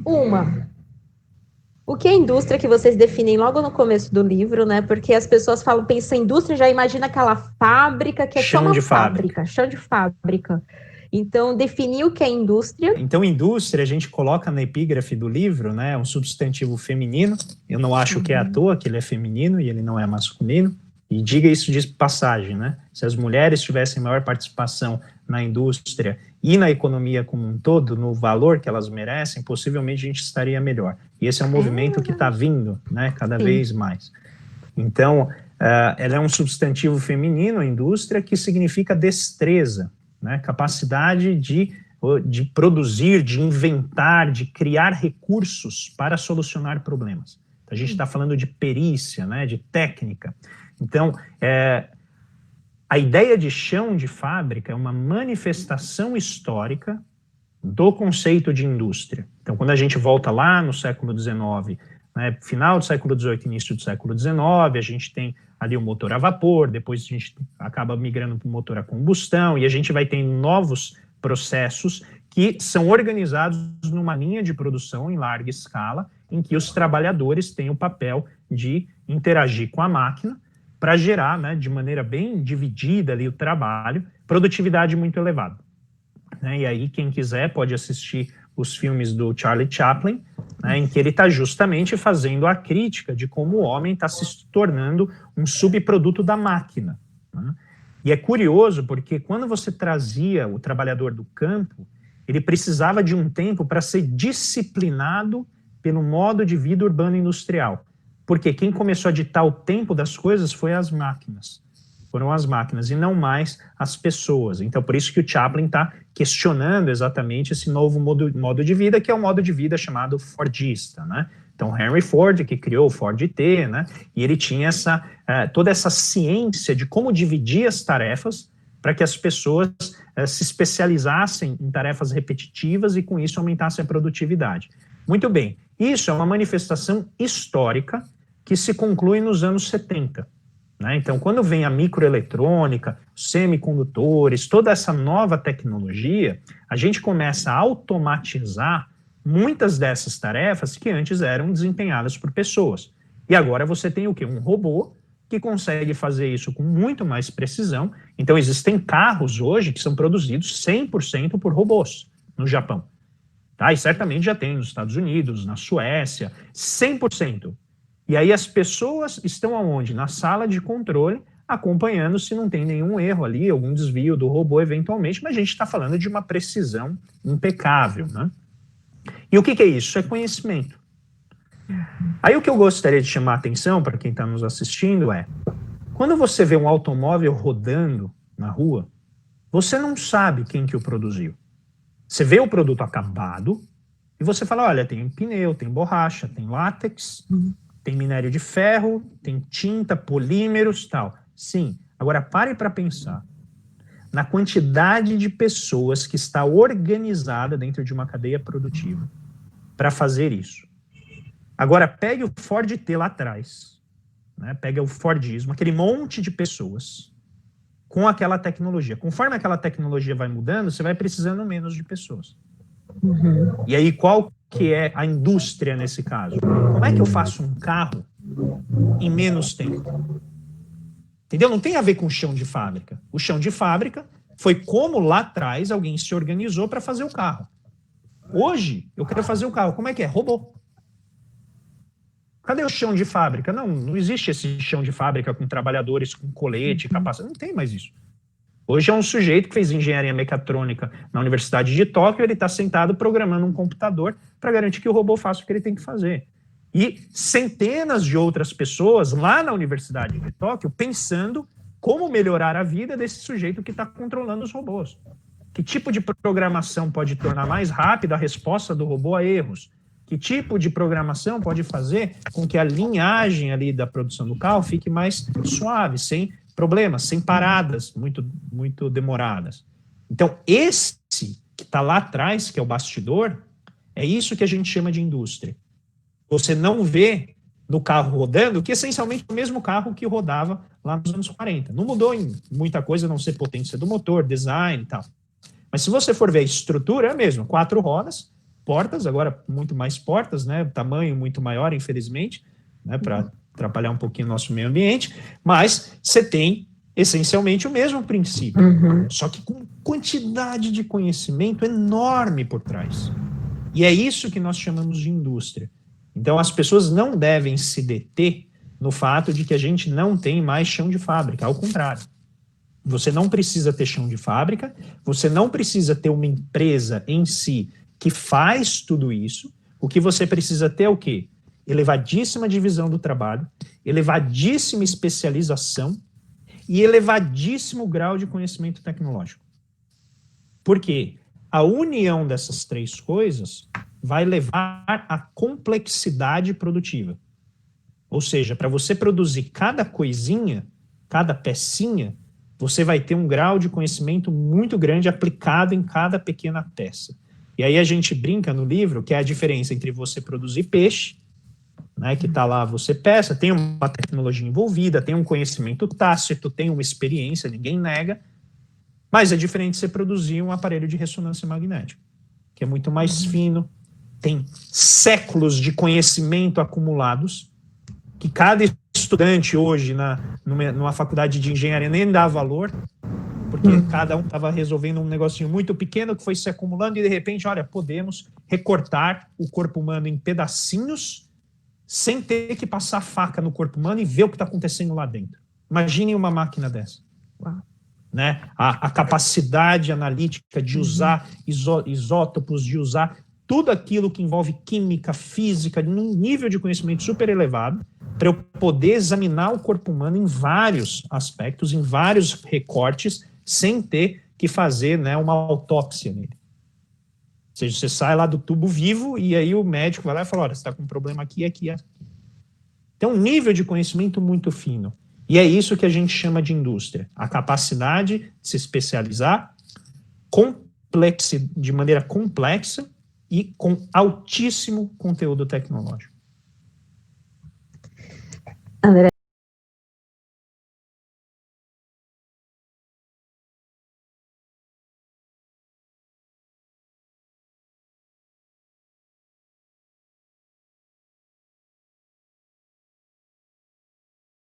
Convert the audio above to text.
Uma, o que é indústria que vocês definem logo no começo do livro, né? Porque as pessoas falam, pensa em indústria, já imagina aquela fábrica que é só uma fábrica, chão de fábrica. Então, definir o que é indústria. Então, indústria, a gente coloca na epígrafe do livro, né, um substantivo feminino. Eu não acho que é à toa que ele é feminino e ele não é masculino. E diga isso de passagem, né? Se as mulheres tivessem maior participação na indústria e na economia como um todo, no valor que elas merecem, possivelmente a gente estaria melhor. E esse é um movimento que está vindo, né, cada vez mais. Então, ela é um substantivo feminino, a indústria, que significa destreza, né, capacidade de produzir, de inventar, de criar recursos para solucionar problemas. A gente está falando de perícia, né, de técnica. Então, a ideia de chão de fábrica é uma manifestação histórica do conceito de indústria. Então, quando a gente volta lá no século XIX, né, final do século XVIII, início do século XIX, a gente tem ali o motor a vapor, depois a gente acaba migrando para o motor a combustão, e a gente vai tendo novos processos que são organizados numa linha de produção em larga escala, em que os trabalhadores têm o papel de interagir com a máquina para gerar, né, de maneira bem dividida ali o trabalho, produtividade muito elevada. Né, e aí, quem quiser pode assistir os filmes do Charlie Chaplin, né, em que ele está justamente fazendo a crítica de como o homem está se tornando um subproduto da máquina. Né? E é curioso porque quando você trazia o trabalhador do campo, ele precisava de um tempo para ser disciplinado pelo modo de vida urbano industrial. Porque quem começou a ditar o tempo das coisas foram as máquinas, e não mais as pessoas. Então, por isso que o Chaplin está questionando exatamente esse novo modo de vida, que é o modo de vida chamado fordista, né? Então, Henry Ford, que criou o Ford T, né? E ele tinha toda essa ciência de como dividir as tarefas para que as pessoas se especializassem em tarefas repetitivas e, com isso, aumentassem a produtividade. Muito bem, isso é uma manifestação histórica que se conclui nos anos 70. Né? Então, quando vem a microeletrônica, semicondutores, toda essa nova tecnologia, a gente começa a automatizar muitas dessas tarefas que antes eram desempenhadas por pessoas. E agora você tem o quê? Um robô que consegue fazer isso com muito mais precisão. Então, existem carros hoje que são produzidos 100% por robôs no Japão. Tá? E certamente já tem nos Estados Unidos, na Suécia, 100%. E aí as pessoas estão aonde? Na sala de controle, acompanhando se não tem nenhum erro ali, algum desvio do robô eventualmente, mas a gente está falando de uma precisão impecável, né? E o que é isso? É conhecimento. Aí o que eu gostaria de chamar a atenção para quem está nos assistindo é, quando você vê um automóvel rodando na rua, você não sabe quem que o produziu. Você vê o produto acabado e você fala, olha, tem pneu, tem borracha, tem látex, tem minério de ferro, tem tinta, polímeros, tal. Sim, agora pare para pensar na quantidade de pessoas que está organizada dentro de uma cadeia produtiva para fazer isso. Agora pegue o Ford T lá atrás, né? Pega o Fordismo, aquele monte de pessoas com aquela tecnologia. Conforme aquela tecnologia vai mudando, você vai precisando menos de pessoas. E aí, qual que é a indústria nesse caso? Como é que eu faço um carro em menos tempo? Entendeu? Não tem a ver com o chão de fábrica. O chão de fábrica foi como lá atrás alguém se organizou para fazer o carro. Hoje, eu quero fazer o carro. Como é que é? Robô. Cadê o chão de fábrica? Não existe esse chão de fábrica com trabalhadores com colete, capacete. Não tem mais isso. Hoje é um sujeito que fez engenharia mecatrônica na Universidade de Tóquio, ele está sentado programando um computador para garantir que o robô faça o que ele tem que fazer. E centenas de outras pessoas lá na Universidade de Tóquio pensando como melhorar a vida desse sujeito que está controlando os robôs. Que tipo de programação pode tornar mais rápida a resposta do robô a erros? Que tipo de programação pode fazer com que a linhagem ali da produção do carro fique mais suave, sem problemas, sem paradas muito demoradas. Então, esse que está lá atrás, que é o bastidor, é isso que a gente chama de indústria. Você não vê no carro rodando, que essencialmente é o mesmo carro que rodava lá nos anos 40. Não mudou em muita coisa, a não ser potência do motor, design e tal. Mas se você for ver a estrutura, é a mesma, 4 rodas, portas, agora muito mais portas, né? Tamanho muito maior, infelizmente, né? Para atrapalhar um pouquinho o nosso meio ambiente, mas você tem essencialmente o mesmo princípio, só que com quantidade de conhecimento enorme por trás. E é isso que nós chamamos de indústria. Então, as pessoas não devem se deter no fato de que a gente não tem mais chão de fábrica, ao contrário. Você não precisa ter chão de fábrica, você não precisa ter uma empresa em si que faz tudo isso. O que você precisa ter é o quê? Elevadíssima divisão do trabalho, elevadíssima especialização e elevadíssimo grau de conhecimento tecnológico. Por quê? A união dessas três coisas vai levar à complexidade produtiva. Ou seja, para você produzir cada coisinha, cada pecinha, você vai ter um grau de conhecimento muito grande aplicado em cada pequena peça. E aí a gente brinca no livro que é a diferença entre você produzir peixe, né, que está lá, você peça, tem uma tecnologia envolvida, tem um conhecimento tácito, tem uma experiência, ninguém nega, mas é diferente de você produzir um aparelho de ressonância magnética, que é muito mais fino, tem séculos de conhecimento acumulados, que cada estudante hoje numa faculdade de engenharia nem dá valor, porque cada um estava resolvendo um negocinho muito pequeno que foi se acumulando e de repente, olha, podemos recortar o corpo humano em pedacinhos sem ter que passar faca no corpo humano e ver o que está acontecendo lá dentro. Imaginem uma máquina dessa. Uau. Né? A capacidade analítica de usar isótopos, de usar tudo aquilo que envolve química, física, num nível de conhecimento super elevado, para eu poder examinar o corpo humano em vários aspectos, em vários recortes, sem ter que fazer, né, uma autópsia nele. Ou seja, você sai lá do tubo vivo e aí o médico vai lá e fala, olha, você está com um problema aqui, aqui, aqui. Então, um nível de conhecimento muito fino. E é isso que a gente chama de indústria. A capacidade de se especializar de maneira complexa e com altíssimo conteúdo tecnológico. André,